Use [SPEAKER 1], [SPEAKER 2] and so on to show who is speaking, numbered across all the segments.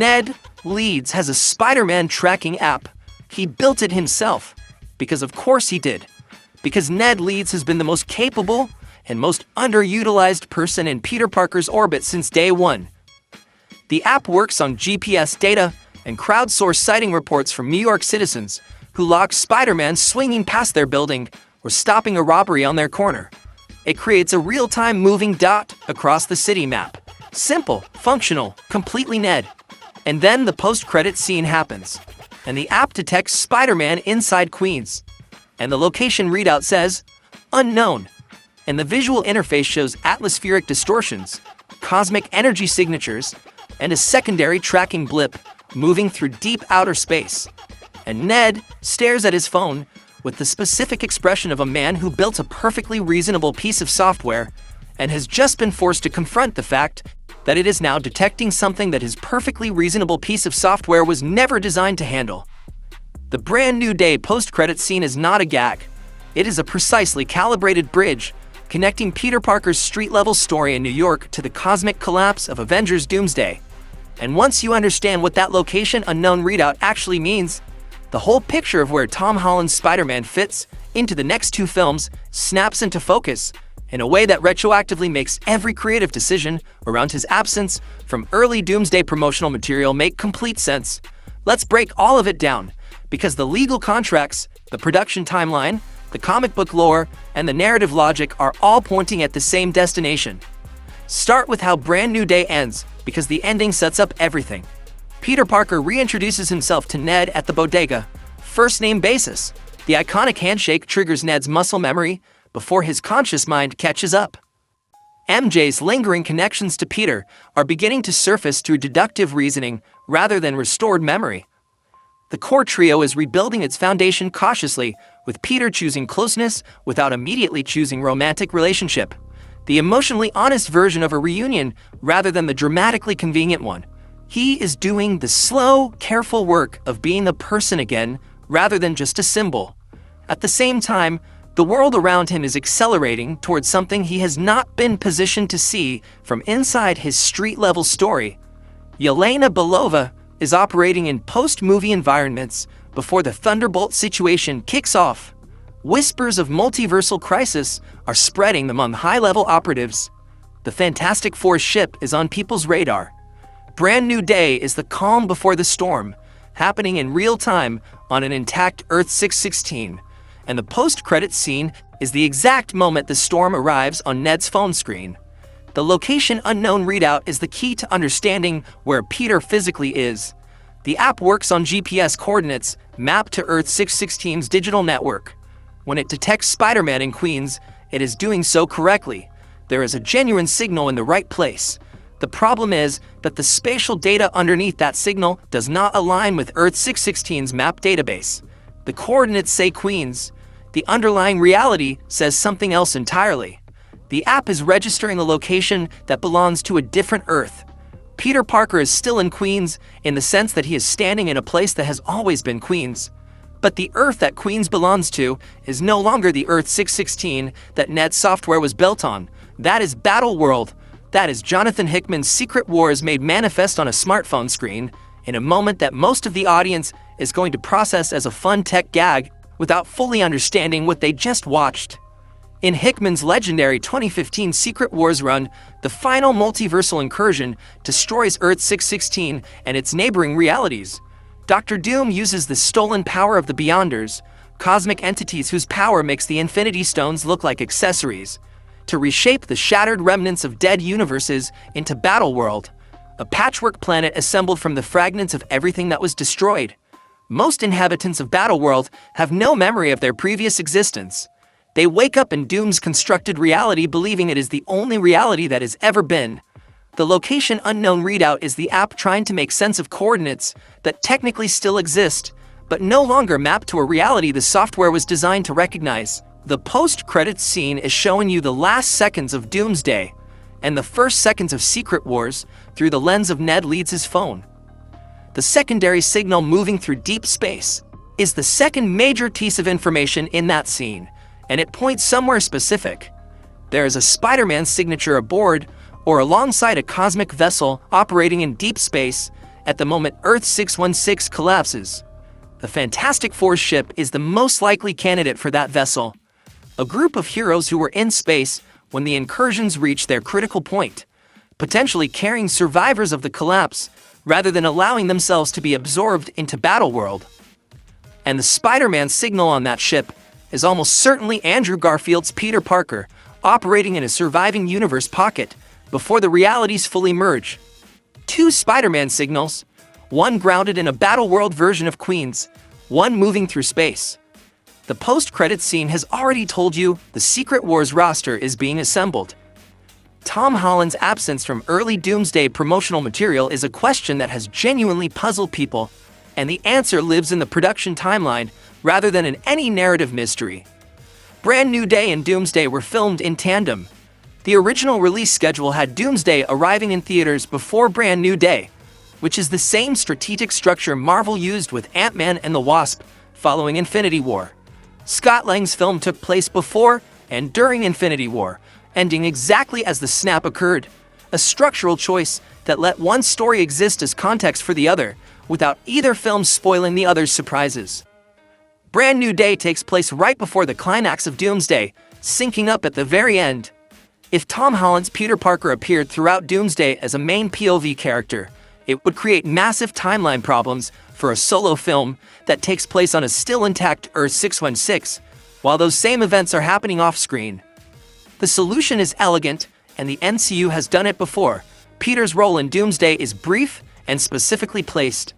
[SPEAKER 1] Ned Leeds has a Spider-Man tracking app. He built it himself. Because of course he did. Because Ned Leeds has been the most capable and most underutilized person in Peter Parker's orbit since day one. The app works on GPS data and crowdsourced sighting reports from New York citizens who log Spider-Man swinging past their building or stopping a robbery on their corner. It creates a real-time moving dot across the city map. Simple, functional, completely Ned. And then the post-credit scene happens, and the app detects Spider-Man inside Queens. And the location readout says, unknown. And the visual interface shows atmospheric distortions, cosmic energy signatures, and a secondary tracking blip moving through deep outer space. And Ned stares at his phone with the specific expression of a man who built a perfectly reasonable piece of software and has just been forced to confront the fact that it is now detecting something that his perfectly reasonable piece of software was never designed to handle. The brand new day post-credit scene is not a gag. It is a precisely calibrated bridge connecting Peter Parker's street-level story in New York to the cosmic collapse of Avengers Doomsday. And once you understand what that location unknown readout actually means, the whole picture of where Tom Holland's Spider-Man fits into the next two films snaps into focus in a way that retroactively makes every creative decision around his absence from early Doomsday promotional material make complete sense. Let's break all of it down, because the legal contracts, the production timeline, the comic book lore, and the narrative logic are all pointing at the same destination. Start with how Brand New Day ends, because the ending sets up everything. Peter Parker reintroduces himself to Ned at the bodega, first-name basis. The iconic handshake triggers Ned's muscle memory before his conscious mind catches up. MJ's lingering connections to Peter are beginning to surface through deductive reasoning rather than restored memory. The core trio is rebuilding its foundation cautiously, with Peter choosing closeness without immediately choosing romantic relationship. The emotionally honest version of a reunion rather than the dramatically convenient one. He is doing the slow, careful work of being the person again rather than just a symbol. At the same time, the world around him is accelerating towards something he has not been positioned to see from inside his street-level story. Yelena Belova is operating in post-movie environments before the Thunderbolt situation kicks off. Whispers of multiversal crisis are spreading among high-level operatives. The Fantastic Four ship is on people's radar. Brand New Day is the calm before the storm, happening in real time on an intact Earth 616. And the post-credit scene is the exact moment the storm arrives on Ned's phone screen. The location unknown readout is the key to understanding where Peter physically is. The app works on GPS coordinates mapped to Earth 616's digital network. When it detects Spider-Man in Queens, it is doing so correctly. There is a genuine signal in the right place. The problem is that the spatial data underneath that signal does not align with Earth 616's map database. The coordinates say Queens. The underlying reality says something else entirely. The app is registering a location that belongs to a different Earth. Peter Parker is still in Queens in the sense that he is standing in a place that has always been Queens. But the Earth that Queens belongs to is no longer the Earth 616 that Ned's software was built on. That is Battle World. That is Jonathan Hickman's Secret Wars made manifest on a smartphone screen in a moment that most of the audience is going to process as a fun tech gag without fully understanding what they just watched. In Hickman's legendary 2015 Secret Wars run, the final multiversal incursion destroys Earth 616 and its neighboring realities. Dr. Doom uses the stolen power of the Beyonders, cosmic entities whose power makes the Infinity Stones look like accessories, to reshape the shattered remnants of dead universes into Battle World, a patchwork planet assembled from the fragments of everything that was destroyed. Most inhabitants of Battle World have no memory of their previous existence. They wake up in Doom's constructed reality believing it is the only reality that has ever been. The location unknown readout is the app trying to make sense of coordinates that technically still exist, but no longer map to a reality the software was designed to recognize. The post-credits scene is showing you the last seconds of Doomsday and the first seconds of Secret Wars through the lens of Ned Leeds' phone. The secondary signal moving through deep space is the second major piece of information in that scene, and it points somewhere specific. There is a Spider-Man signature aboard or alongside a cosmic vessel operating in deep space, at the moment Earth 616 collapses. The Fantastic Four ship is the most likely candidate for that vessel. A group of heroes who were in space when the incursions reached their critical point, potentially carrying survivors of the collapse rather than allowing themselves to be absorbed into Battleworld. And the Spider-Man signal on that ship is almost certainly Andrew Garfield's Peter Parker operating in a surviving universe pocket before the realities fully merge. 2 Spider-Man signals, one grounded in a Battleworld version of Queens, one moving through space. The post-credits scene has already told you the Secret Wars roster is being assembled. Tom Holland's absence from early Doomsday promotional material is a question that has genuinely puzzled people, and the answer lives in the production timeline rather than in any narrative mystery. Brand New Day and Doomsday were filmed in tandem. The original release schedule had Doomsday arriving in theaters before Brand New Day, which is the same strategic structure Marvel used with Ant-Man and the Wasp following Infinity War. Scott Lang's film took place before and during Infinity War, ending exactly as the snap occurred, a structural choice that let one story exist as context for the other, without either film spoiling the other's surprises. Brand New Day takes place right before the climax of Doomsday, syncing up at the very end. If Tom Holland's Peter Parker appeared throughout Doomsday as a main POV character, it would create massive timeline problems for a solo film that takes place on a still intact Earth 616, while those same events are happening off-screen. The solution is elegant, and the MCU has done it before. Peter's role in Doomsday is brief and specifically placed.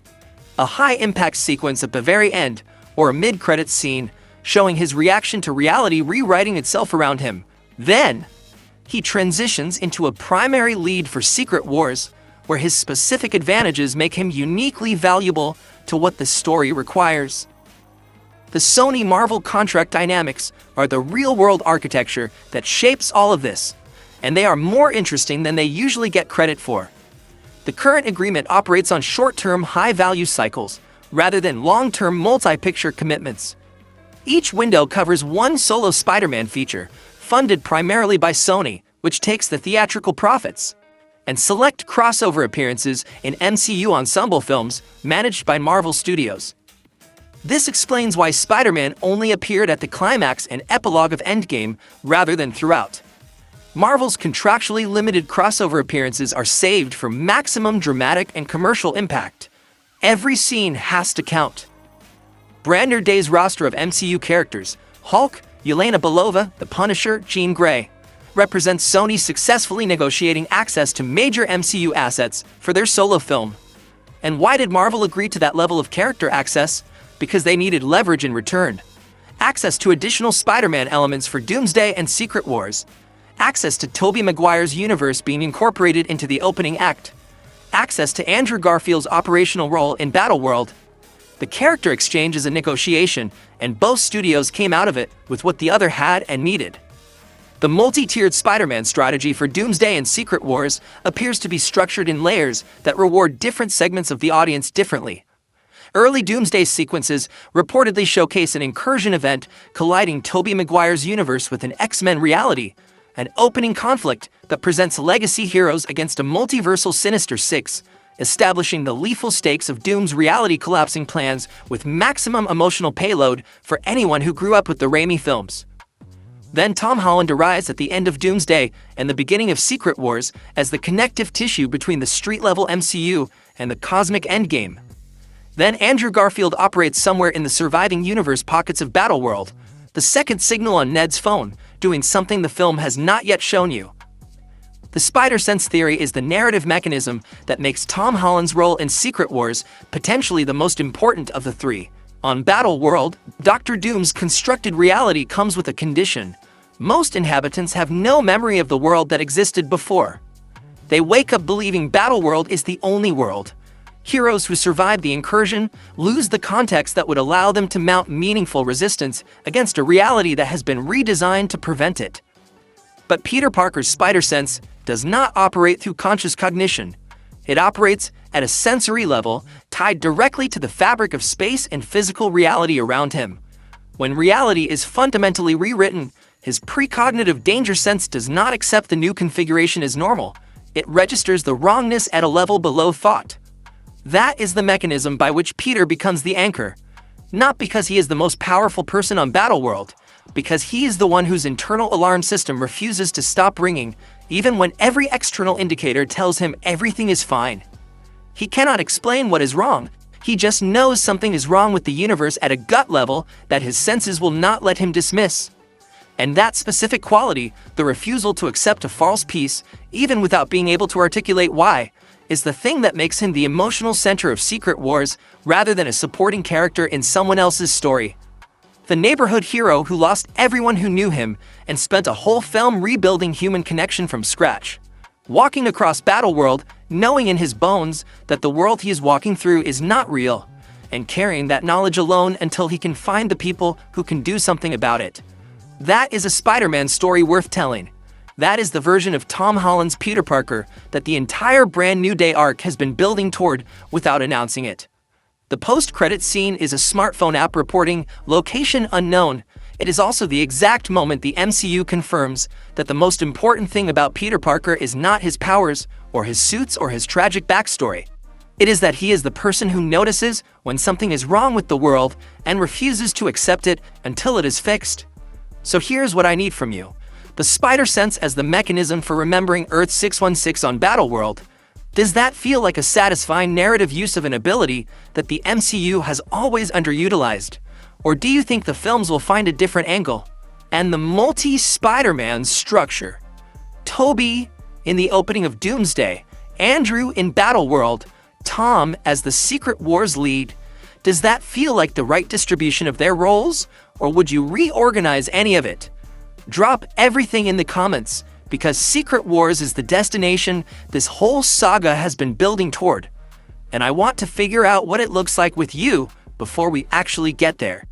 [SPEAKER 1] A high-impact sequence at the very end, or a mid-credits scene, showing his reaction to reality rewriting itself around him. Then, he transitions into a primary lead for Secret Wars, where his specific advantages make him uniquely valuable to what the story requires. The Sony-Marvel contract dynamics are the real-world architecture that shapes all of this, and they are more interesting than they usually get credit for. The current agreement operates on short-term, high-value cycles, rather than long-term multi-picture commitments. Each window covers one solo Spider-Man feature, funded primarily by Sony, which takes the theatrical profits, and select crossover appearances in MCU ensemble films managed by Marvel Studios. This explains why Spider-Man only appeared at the climax and epilogue of Endgame rather than throughout. Marvel's contractually limited crossover appearances are saved for maximum dramatic and commercial impact. Every scene has to count. Brand New Day's roster of MCU characters, Hulk, Yelena Belova, The Punisher, Jean Grey, represents Sony successfully negotiating access to major MCU assets for their solo film. And why did Marvel agree to that level of character access? Because they needed leverage in return. Access to additional Spider-Man elements for Doomsday and Secret Wars. Access to Tobey Maguire's universe being incorporated into the opening act. Access to Andrew Garfield's operational role in Battleworld. The character exchange is a negotiation, and both studios came out of it with what the other had and needed. The multi-tiered Spider-Man strategy for Doomsday and Secret Wars appears to be structured in layers that reward different segments of the audience differently. Early Doomsday sequences reportedly showcase an incursion event colliding Tobey Maguire's universe with an X-Men reality, an opening conflict that presents legacy heroes against a multiversal Sinister Six, establishing the lethal stakes of Doom's reality collapsing plans with maximum emotional payload for anyone who grew up with the Raimi films. Then Tom Holland arrives at the end of Doomsday and the beginning of Secret Wars as the connective tissue between the street-level MCU and the cosmic endgame. Then Andrew Garfield operates somewhere in the surviving universe pockets of Battleworld, the second signal on Ned's phone, doing something the film has not yet shown you. The Spider-Sense theory is the narrative mechanism that makes Tom Holland's role in Secret Wars potentially the most important of the three. On Battleworld, Dr. Doom's constructed reality comes with a condition. Most inhabitants have no memory of the world that existed before. They wake up believing Battleworld is the only world. Heroes who survive the incursion lose the context that would allow them to mount meaningful resistance against a reality that has been redesigned to prevent it. But Peter Parker's Spider-Sense does not operate through conscious cognition. It operates at a sensory level, tied directly to the fabric of space and physical reality around him. When reality is fundamentally rewritten, his precognitive danger sense does not accept the new configuration as normal. It registers the wrongness at a level below thought. That is the mechanism by which Peter becomes the anchor. Not because he is the most powerful person on Battleworld, because he is the one whose internal alarm system refuses to stop ringing, even when every external indicator tells him everything is fine. He cannot explain what is wrong. He just knows something is wrong with the universe at a gut level that his senses will not let him dismiss. And that specific quality, the refusal to accept a false peace, even without being able to articulate why, is the thing that makes him the emotional center of Secret Wars rather than a supporting character in someone else's story. The neighborhood hero who lost everyone who knew him and spent a whole film rebuilding human connection from scratch. Walking across Battleworld, knowing in his bones that the world he is walking through is not real, and carrying that knowledge alone until he can find the people who can do something about it. That is a Spider-Man story worth telling. That is the version of Tom Holland's Peter Parker that the entire Brand New Day arc has been building toward without announcing it. The post-credit scene is a smartphone app reporting location unknown. It is also the exact moment the MCU confirms that the most important thing about Peter Parker is not his powers or his suits or his tragic backstory. It is that he is the person who notices when something is wrong with the world and refuses to accept it until it is fixed. So here's what I need from you. The spider sense as the mechanism for remembering Earth 616 on Battleworld. Does that feel like a satisfying narrative use of an ability that the MCU has always underutilized? Or do you think the films will find a different angle? And the multi-Spider-Man structure. Toby in the opening of Doomsday, Andrew in Battleworld, Tom as the Secret Wars lead. Does that feel like the right distribution of their roles? Or would you reorganize any of it? Drop everything in the comments, because Secret Wars is the destination this whole saga has been building toward. And I want to figure out what it looks like with you before we actually get there.